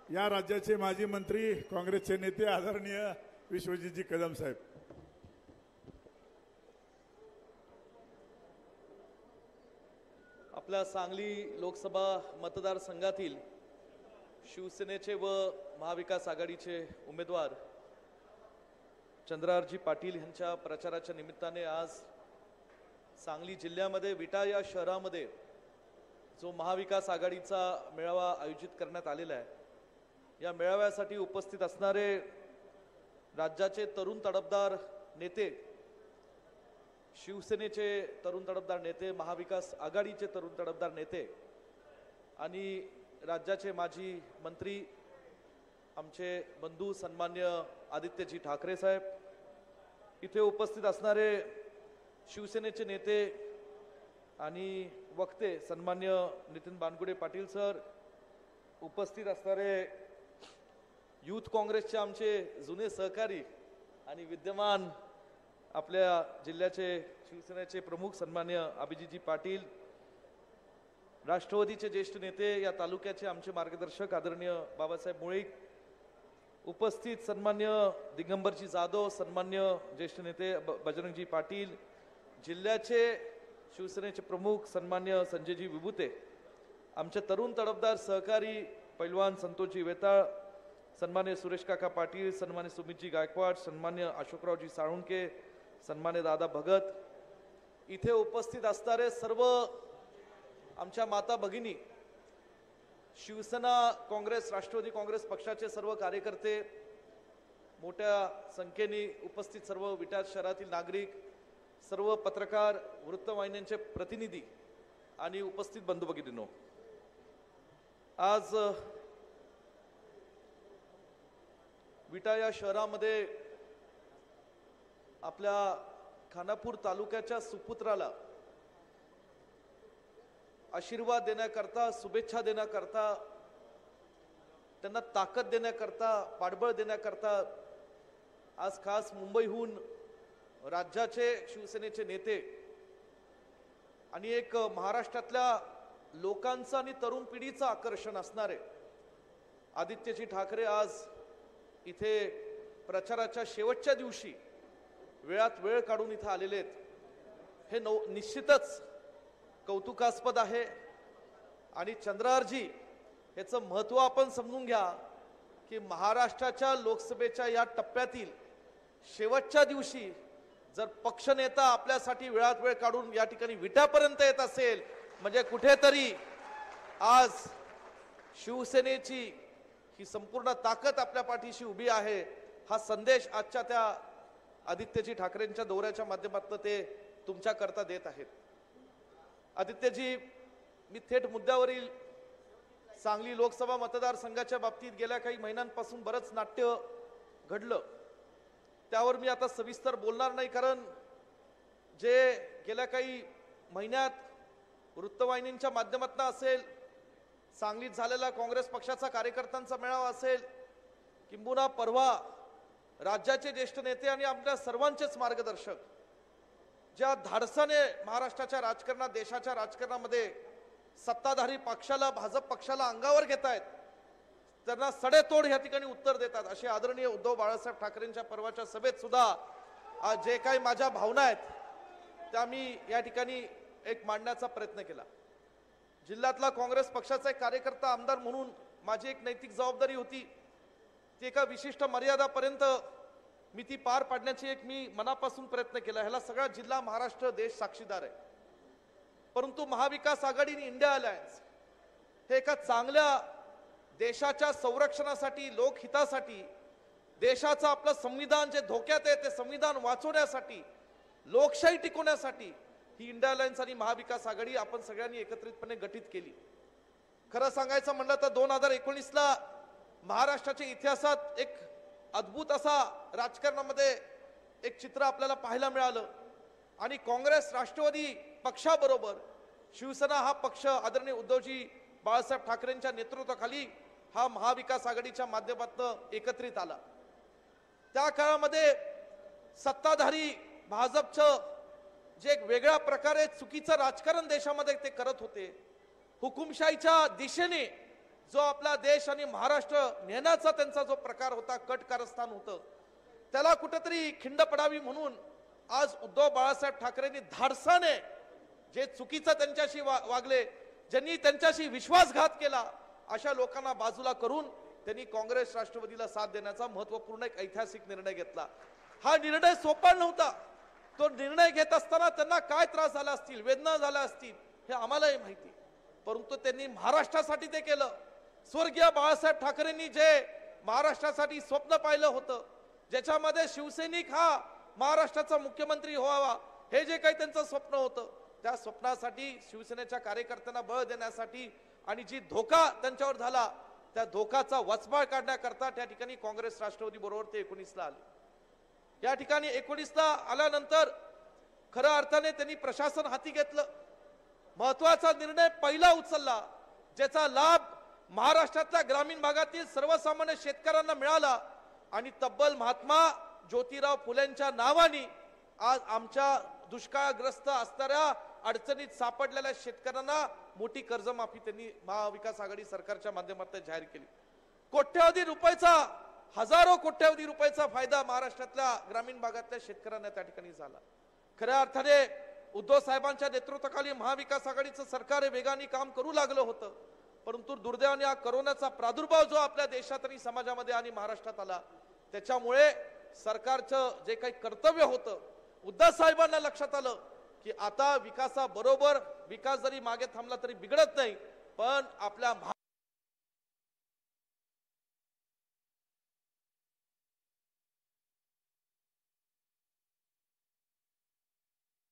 या राज्याचे माजी मंत्री काँग्रेसचे नेते आदरणीय विश्वजीतजी कदम साहेब, आपल्या सांगली लोकसभा मतदारसंघातील शिवसेनेचे व महाविकास आघाडीचे उमेदवार चंद्रहारजी पाटील यांच्या प्रचाराच्या निमित्ताने आज सांगली जिल्ह्यामध्ये विटा या शहरामध्ये जो महाविकास आघाडीचा मेळावा आयोजित करण्यात आलेला आहे, या मेळाव्यासाठी उपस्थित असणारे राज्याचे तरुण तडफदार नेते, शिवसेनेचे तरुण तडफदार नेते, महाविकास आघाडीचे तरुण तडफदार नेते आणि राज्याचे माजी मंत्री आमचे बंधू सन्मान्य आदित्यजी ठाकरे साहेब, इथे उपस्थित असणारे शिवसेनेचे नेते आणि वक्ते सन्मान्य नितीन बानगुडे पाटील सर, उपस्थित असणारे यूथ काँग्रेसचे आमचे जुने सहकारी आणि विद्यमान आपल्या जिल्ह्याचे शिवसेनेचे प्रमुख सन्मान्य अभिजितजी पाटील, राष्ट्रवादीचे ज्येष्ठ नेते, या तालुक्याचे आमचे मार्गदर्शक आदरणीय बाबासाहेब मुळीक, उपस्थित सन्मान्य दिगंबरजी जाधव, सन्मान्य ज्येष्ठ नेते बजरंगजी पाटील, जिल्ह्याचे शिवसेनेचे प्रमुख सन्मान्य संजयजी विभूते, आमचे तरुण तडफदार सहकारी पैलवान संतोषजी वेताळ, सन्मान्य सुरेश काका पाटील, सन्मान्य सुमितजी गायकवाड, सन्मान्य अशोकरावजी साळुंके, सन्मान्य दादा भगत, इथे उपस्थित असणारे सर्व आमच्या माता भगिनी, शिवसेना काँग्रेस राष्ट्रवादी काँग्रेस पक्षाचे सर्व कार्यकर्ते, मोठ्या संख्येने उपस्थित सर्व विटा शहरातील नागरिक, सर्व पत्रकार, वृत्तवाहिन्यांचे प्रतिनिधी आणि उपस्थित बंधू भगिनींनो, आज विटा या शहरामध्ये आपल्या खानापूर तालुक्याच्या सुपुत्राला आशीर्वाद देण्याकरता, शुभेच्छा देण्याकरता, त्यांना ताकद देण्याकरता, पाठबळ देण्याकरता आज खास मुंबईहून राज्याचे शिवसेनेचे नेते आणि एक महाराष्ट्रातल्या लोकांचं आणि तरुण पिढीचं आकर्षण असणारे आदित्यजी ठाकरे आज इथे प्रचाराच्या शेवटच्या दिवशी वेळात वेळ काढून इथे आलेले आहेत. हे निश्चितच कौतुकास्पद आहे आणि चंद्रहारजी याचं महत्त्व आपण समजून घ्या की महाराष्ट्राच्या लोकसभेच्या या टप्प्यातील शेवटच्या दिवशी जर पक्षनेता आपल्यासाठी वेळात वेळ काढून या ठिकाणी विट्यापर्यंत येत असेल म्हणजे कुठेतरी आज शिवसेनेची ही संपूर्ण ताकद आपल्या पाठीशी उभी आहे, हा संदेश आजच्या त्या आदित्यजी ठाकरेंच्या दौऱ्याच्या माध्यमातून ते तुमच्याकरता देत आहेत. आदित्यजी, मी थेट मुद्द्यावरील सांगली लोकसभा मतदारसंघाच्या बाबतीत गेल्या काही महिन्यांपासून बरंच नाट्य घडलं, त्यावर मी आता सविस्तर बोलणार नाही, कारण जे गेल्या काही महिन्यात वृत्तवाहिन्यांच्या माध्यमातून असेल, सांगलीत झालेला काँग्रेस पक्षाचा कार्यकर्त्यांचा मेळावा असेल, किंबहुना परवा राज्याचे ज्येष्ठ नेते आणि आपल्या सर्वांचेच मार्गदर्शक ज्या धाडसाने महाराष्ट्राच्या राजकारणात, देशाच्या राजकारणामध्ये सत्ताधारी पक्षाला, भाजप पक्षाला अंगावर घेत आहेत, त्यांना सडेतोड या ठिकाणी उत्तर देतात, असे आदरणीय उद्धव बाळासाहेब ठाकरेंच्या परवाच्या सभेत सुद्धा आज जे काही माझ्या भावना आहेत त्या मी या ठिकाणी एक मांडण्याचा प्रयत्न केला. जिल्ह्यातला काँग्रेस पक्षाचा एक कार्यकर्ता, आमदार म्हणून माझी एक नैतिक जबाबदारी होती, ती एका विशिष्ट मर्यादापर्यंत मी ती पार पाडण्याची एक मी मनापासून प्रयत्न केला. ह्याला सगळा जिल्हा, महाराष्ट्र, देश साक्षीदार आहे. परंतु महाविकास आघाडी आणि इंडिया अलायन्स हे एका चांगल्या देशाच्या संरक्षणासाठी, लोकहितासाठी, देशाचं आपलं संविधान जे धोक्यात आहे ते संविधान वाचवण्यासाठी, लोकशाही टिकवण्यासाठी ही इंडिया अलायन्स आणि महाविकास आघाडी आपण सगळ्यांनी एकत्रितपणे गठीत केली. खरं सांगायचं म्हणलं तर 2019ला महाराष्ट्राच्या इतिहासात एक अद्भुत असा राजकारणामध्ये एक चित्र आपल्याला पाहायला मिळालं आणि काँग्रेस राष्ट्रवादी पक्षाबरोबर शिवसेना हा पक्ष आदरणीय उद्धवजी बाळासाहेब ठाकरेंच्या नेतृत्वाखाली हा महाविकास आघाडीच्या माध्यमातून एकत्रित आला. त्या काळामध्ये सत्ताधारी भाजपचं जे एक वेगळ्या प्रकारे चुकीचं राजकारण देशामध्ये ते करत होते, हुकुमशाहीच्या दिशेने जो आपला देश आणि महाराष्ट्र नेण्याचा त्यांचा जो प्रकार होता, कट कारस्थान होतं, त्याला कुठेतरी खिंड पडावी म्हणून आज उद्धव बाळासाहेब ठाकरेंनी धाडसाने जे चुकीचं त्यांच्याशी वागले, ज्यांनी त्यांच्याशी विश्वासघात केला, अशा लोकांना बाजूला करून त्यांनी काँग्रेस राष्ट्रवादीला साथ देण्याचा महत्त्वपूर्ण एक ऐतिहासिक निर्णय घेतला। हा निर्णय सोपा नव्हता। तो निर्णय घेत असताना त्यांना काय त्रास झाला असतील, वेदना झाल्या असतील, हे आम्हालाही माहिती, परंतु त्यांनी महाराष्ट्रासाठी ते केलं। स्वर्गीय बाळासाहेब ठाकरेंनी जे महाराष्ट्रासाठी स्वप्न पाहिलं होतं, ज्याच्यामध्ये शिवसैनिक हा महाराष्ट्राचा मुख्यमंत्री व्हावा, हे जे काही त्यांचं स्वप्न होतं, त्या स्वप्नासाठी शिवसेनेच्या कार्यकर्त्यांना बळ देण्यासाठी आणि जी धोका त्यांच्यावर झाला, त्या धोकाचा वचपाळ काढण्याकरता त्या ठिकाणी काँग्रेस राष्ट्रवादी बरोबर ते 19ला आले। या ठिकाणी 19ला आल्यानंतर खऱ्या अर्थाने त्यांनी प्रशासन हाती घेतलं, महत्वाचा निर्णय पहिला उचलला, ज्याचा लाभ महाराष्ट्रातल्या ग्रामीण भागातील सर्वसामान्य शेतकऱ्यांना मिळाला आणि तब्बल महात्मा ज्योतिराव फुलेंच्या नावाने आज आमच्या दुष्काळग्रस्त असणाऱ्या अडचणीत सापडलेल्या शेतकऱ्यांना मोठी कर्जमाफी त्यांनी महाविकास आघाडी सरकारच्या माध्यमातून जाहीर केली। कोट्यवधी रुपयाचा, हजारो कोट्यवधी रुपयाचा फायदा महाराष्ट्रातल्या ग्रामीण भागातल्या शेतकऱ्यांना त्या ठिकाणी झाला। खऱ्या अर्थाने उद्धव साहेबांच्या नेतृत्वाखाली महाविकास आघाडीचं सरकार वेगाने काम करू लागलं होतं, परंतु दुर्दैवाने हा कोरोनाचा प्रादुर्भाव जो आपल्या देशात आणि समाजामध्ये आणि महाराष्ट्रात आला, त्याच्यामुळे सरकारचं जे काही कर्तव्य होतं, उद्धव साहेबांना लक्षात आलं की आता विकासाबरोबर विकास जरी मागे थांबला तरी बिघडत नाही, पण आपल्या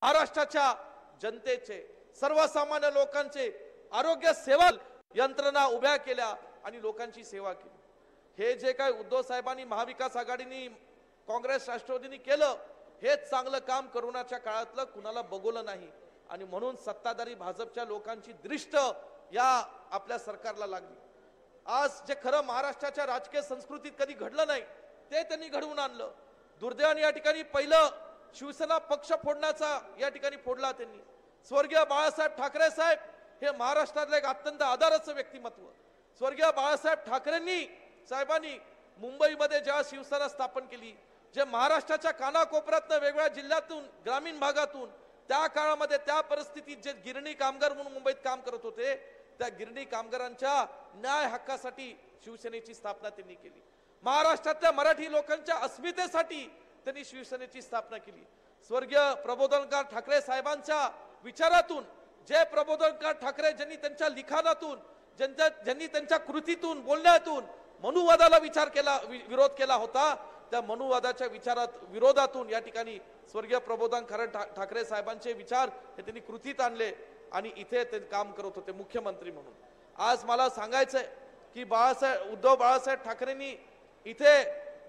महाराष्ट्राच्या जनतेचे, सर्वसामान्य लोकांचे आरोग्य सेवा यंत्रणा उभ्या केल्या आणि लोकांची सेवा केली। हे जे काही उद्धव साहेबांनी, महाविकास आघाडीने, काँग्रेस राष्ट्रवादीने केलं, हेच चांगलं काम कोरोनाच्या काळातलं कुणाला बघवलं नाही आणि म्हणून सत्ताधारी भाजपच्या लोकांची दृष्ट या आपल्या सरकारला लागली। आज जे खरं महाराष्ट्राच्या राजकीय संस्कृतीत कधी घडलं नाही ते त्यांनी घडवून आणलं। दुर्दैवाने या ठिकाणी पहिलं शिवसेना पक्ष फोडण्याचा या ठिकाणी फोडला त्यांनी। स्वर्गीय बाळासाहेब ठाकरे साहेब हे महाराष्ट्रातले एक अत्यंत आदर्श व्यक्तिमत्व। स्वर्गीय बाळासाहेब ठाकरेंनी साहेबांनी मुंबईमध्ये जेव्हा शिवसेना स्थापन केली, जे महाराष्ट्राच्या कानाकोपऱ्यातून, वेगवेगळ्या जिल्ह्यातून, ग्रामीण भागातून, त्या काळामध्ये त्या परिस्थितीत जे गिरणी कामगार म्हणून मुंबईत काम करत होते, त्या गिरणी कामगारांच्या न्याय हक्कासाठी शिवसेनेची स्थापना त्यांनी केली। महाराष्ट्रातल्या मराठी लोकांच्या अस्मितेसाठी त्यांनी शिवसेनेची स्थापना केली। स्वर्गीय प्रबोधनकार ठाकरे साहेबांच्या विचारातून, जे प्रबोधनकार ठाकरे ज्यांनी त्यांच्या लिखाणातून, ज्यांनी त्यांच्या कृतीतून, बोलण्यातून मनुवादाला विरोध केला होता, त्या मनुवादाच्या विरोधातून या ठिकाणी स्वर्गीय प्रबोधनकार ठाकरे साहेबांचे विचार हे त्यांनी कृतीत आणले आणि इथे ते काम करत होते मुख्यमंत्री म्हणून। आज मला सांगायचंय की उद्धव बाळासाहेब ठाकरेंनी इथे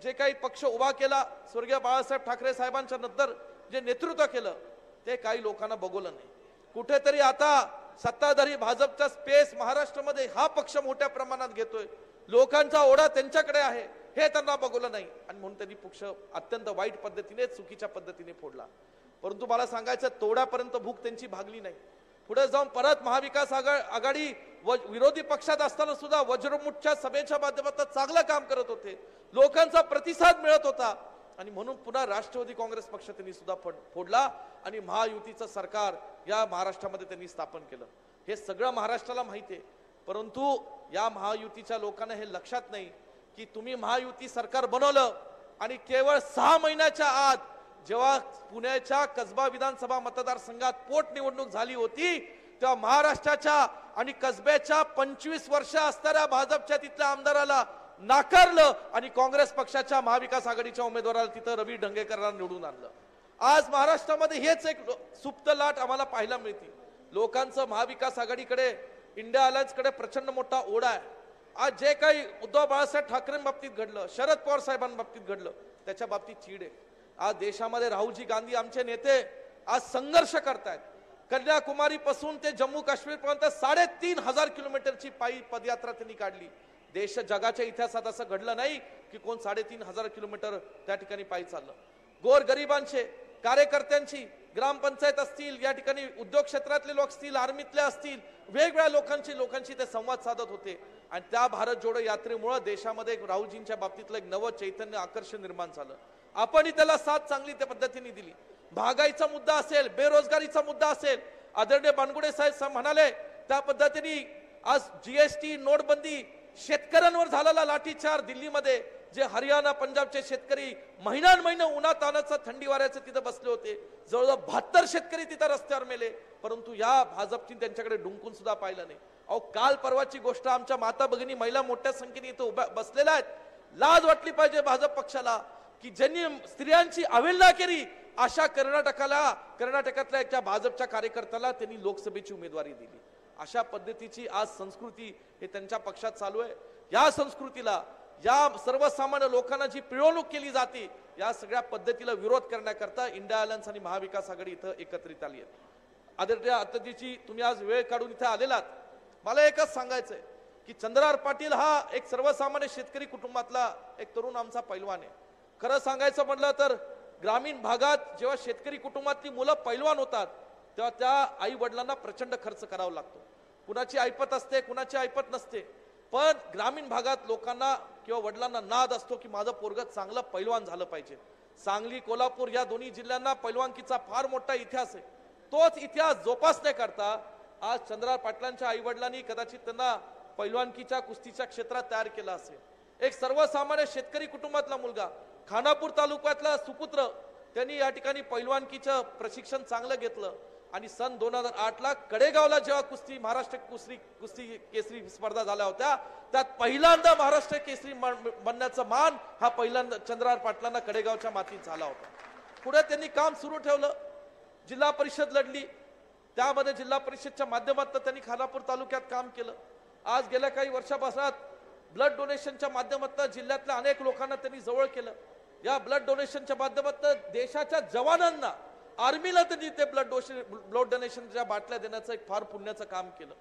जे काही पक्ष उभा केला, स्वर्गीय बाळासाहेब ठाकरे साहेबांच्या नंतर जे नेतृत्व केलं, ते काही लोकांना बघवलं नाही। कुठेतरी आता सत्ताधारी भाजपचा स्पेस महाराष्ट्रामध्ये हा पक्ष मोठ्या प्रमाणात घेतोय, लोकांचा ओढा त्यांच्याकडे आहे, हे त्यांना बघवलं नाही आणि म्हणून त्यांनी पक्ष अत्यंत वाईट पद्धतीने, चुकीच्या पद्धतीने फोडला। परंतु मला सांगायचं, तोड्यापर्यंत भूक त्यांची भागली नाही। पुढे जाऊन परत महाविकास आघाडी विरोधी पक्षात असताना सुद्धा वज्रमुठच्या सभेच्या माध्यमातून चांगलं काम करत होते, लोकांचा प्रतिसाद मिळत होता आणि म्हणून पुन्हा राष्ट्रवादी काँग्रेस पक्ष त्यांनी सुद्धा फोडला आणि महायुतीचं सरकार या महाराष्ट्रामध्ये त्यांनी स्थापन केलं। हे सगळं महाराष्ट्राला माहिती आहे, परंतु या महायुतीच्या लोकांना हे लक्षात नाही की तुम्ही महायुती सरकार बनवलं आणि केवळ 6 महिन्याच्या आत जेव्हा पुण्याच्या कसबा विधानसभा मतदारसंघात पोटनिवडणूक झाली होती, तेव्हा महाराष्ट्राच्या आणि कसब्याच्या 25 वर्ष असणाऱ्या भाजपच्या तिथल्या आमदाराला नाकारलं आणि काँग्रेस पक्षाच्या महाविकास आघाडीच्या उमेदवाराला तिथं रवी ढंगेकरांना निवडून आणलं। आज महाराष्ट्रामध्ये हेच एक सुप्त लाट आम्हाला पाहायला मिळते। लोकांचं महाविकास आघाडीकडे, इंडिया अलायन्सकडे प्रचंड मोठा ओढा आहे। आज जे काही उद्धव बाळासाहेब ठाकरेंबाबतीत घडलं, शरद पवार साहेबांबाबतीत घडलं, त्याच्या बाबतीत चीड आहे। आज देशामध्ये राहुलजी गांधी आमचे नेते आज संघर्ष करतायत। कन्याकुमारी पासून ते जम्मू काश्मीर पर्यंत 3500 किलोमीटरची पायी पदयात्रा त्यांनी काढली। देश जगाच्या इतिहासात असं घडलं नाही की कोण 3500 किलोमीटर त्या ठिकाणी पायी चाललं। गोरगरिबांचे, कार्यकर्त्यांची, ग्रामपंचायत असतील, या ठिकाणी उद्योग क्षेत्रातले लोक असतील, आर्मीतले असतील, वेगवेगळ्या लोकांची ते संवाद साधत होते आणि त्या भारत जोडो यात्रेमुळे देशामध्ये एक राहुलजींच्या बाबतीतलं एक नवं चैतन्य आकर्षण निर्माण झालं. आपणही त्याला साथ चांगली त्या पद्धतीने दिली. महागाईचा मुद्दा असेल, बेरोजगारीचा मुद्दा असेल, आदरणीय बानगुडे साहेब म्हणाले त्या पद्धतीने आज जीएसटी, नोटबंदी, शेतकऱ्यांवर झालेला लाठीचार दिल्लीमध्ये, जे हरियाणा पंजाबचे शेतकरी महिन्यान उन्हात तानाचं थंडी वाऱ्याचं तिथं बसले होते, जवळजवळ 72 शेतकरी तिथं रस्त्यावर मेले, परंतु या भाजपची त्यांच्याकडे डुंकून सुद्धा पाहिलं नाही. अहो, काल परवाची गोष्ट, आमच्या माता भगिनी महिला मोठ्या संख्येने इथं उभ्या बसलेल्या आहेत. लाज वाटली पाहिजे भाजप पक्षाला की ज्यांनी स्त्रियांची अवहेलना केली अशा कर्नाटकातल्या एका भाजपच्या कार्यकर्त्याला त्यांनी लोकसभेची उमेदवारी दिली. अशा पद्धतीची आज संस्कृती हे त्यांच्या पक्षात चालू आहे. या संस्कृतीला, या सर्वसामान्य लोकांना जी पिळवणूक केली जाते, या सगळ्या पद्धतीला विरोध करण्याकरता इंडिया अलायन्स आणि महाविकास आघाडी इथं एकत्रित आली आहे. आदरणीय अतिथीची तुम्ही आज वेळ काढून इथे आलेलात. मला एकच सांगायचंय की चंद्रहार पाटील हा एक सर्वसामान्य शेतकरी कुटुंबातला एक तरुण आमचा पैलवान आहे. खरं सांगायचं म्हटलं तर ग्रामीण भागात जेव्हा शेतकरी कुटुंबातली मुलं पैलवान होतात तेव्हा त्या आई वडिलांना प्रचंड खर्च करावा लागतो. कुणाची ऐपत असते, कुणाची ऐपत नसते, पण ग्रामीण भागात लोकांना किंवा वडिलांना नाद असतो की माझं पोरग चांगलं पैलवान झालं पाहिजे. सांगली, कोल्हापूर या दोन्ही जिल्ह्यांना पैलवानकीचा फार मोठा इतिहास आहे. तोच इतिहास जोपासण्याकरता आज चंद्रहार पाटलांच्या आई वडिलांनी कदाचित त्यांना पैलवानकीच्या, कुस्तीच्या क्षेत्रात तयार केलं असेल. एक सर्वसामान्य शेतकरी कुटुंबातला मुलगा, खानापूर तालुक्यातला सुपुत्र, त्यांनी या ठिकाणी पैलवानकीचं प्रशिक्षण चांगलं घेतलं आणि सन 2008ला कडेगावला जेव्हा महाराष्ट्र कुस्ती केसरी स्पर्धा झाल्या होत्या, त्यात पहिल्यांदा महाराष्ट्र केसरी बनण्याचा मान हा पहिल्यांदा चंद्रहार पाटलांना कडेगावच्या मातीत झाला होता. पुढे त्यांनी काम सुरू ठेवलं, जिल्हा परिषद लढली, त्यामध्ये जिल्हा परिषदच्या माध्यमातून त्यांनी खानापूर तालुक्यात काम केलं. आज गेल्या काही वर्षापासून ब्लड डोनेशनच्या माध्यमातून जिल्ह्यातल्या अनेक लोकांना त्यांनी जवळ केलं. या ब्लड डोनेशनच्या माध्यमातून देशाच्या जवानांना, आर्मीला त्यांनी ते ब्लड डोनेशनच्या बाटल्या देण्याचं एक फार पुण्याचं काम केलं.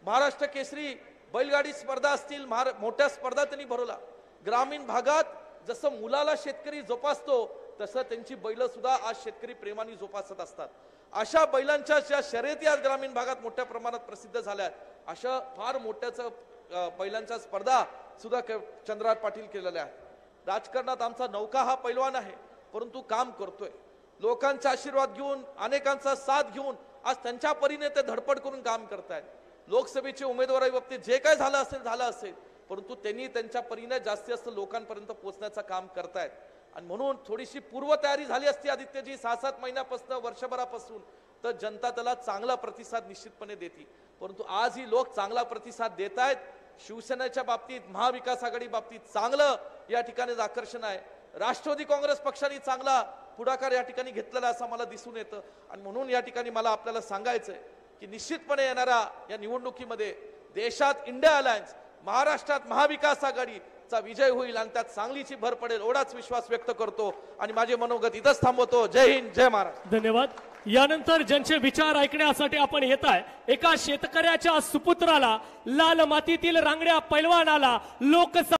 महाराष्ट्र केसरी बैलगाडी स्पर्धा असतील, मोठ्या स्पर्धा त्यांनी भरवला. ग्रामीण भागात जसं मुलाला शेतकरी जोपासतो तसं त्यांची बैल सुद्धा आज शेतकरी प्रेमाने जोपासत असतात. अशा बैलांच्या ज्या शर्यती आज ग्रामीण भागात मोठ्या प्रमाणात प्रसिद्ध झाल्या आहेत, अशा फार मोठ्याचं बैलांच्या स्पर्धा सुद्धा चंद्रहार पाटील केलेल्या आहेत. राजकारणात आमचा नौका हा पैलवान आहे, परंतु काम करतोय. लोकांचा आशीर्वाद घेऊन, अनेकांचा साथ घेऊन आज त्यांच्या परीने ते धडपड करून काम करतायत. लोकसभेच्या उमेदवारी बाबतीत जे काय झालं असेल, परंतु त्यांनी त्यांच्या परीने जास्तीत जास्त लोकांपर्यंत पोहोचण्याचं काम करतायत. आणि म्हणून थोडीशी पूर्वतयारी झाली असती आदित्यजी 6-7 महिन्यापासून, वर्षभरापासून, तर जनता त्याला चांगला प्रतिसाद निश्चितपणे देते. परंतु आज ही लोक चांगला प्रतिसाद देत आहेत. शिवसेनेच्या बाबतीत, महाविकास आघाडी बाबतीत चांगलं या ठिकाणी आकर्षण आहे. राष्ट्रवादी काँग्रेस पक्षाने चांगला पुढाकार या ठिकाणी घेतलेला असं मला दिसून येतं. आणि म्हणून या ठिकाणी मला आपल्याला सांगायचंय की निश्चितपणे येणाऱ्या या निवडणुकीमध्ये देशात इंडिया अलायन्स, महाराष्ट्रात महाविकास आघाडीचा विजय होईल आणि त्यात चांगलीची भर पडेल एवढाच विश्वास व्यक्त करतो आणि माझे मनोगत इथंच थांबवतो. जय हिंद, जय महाराष्ट्र. धन्यवाद. यानंतर ज्यांचे विचार ऐकण्यासाठी आपण येत आहे, एका शेतकऱ्याच्या सुपुत्राला, लाल मातीतील रांगड्या पैलवानाला लोकसभा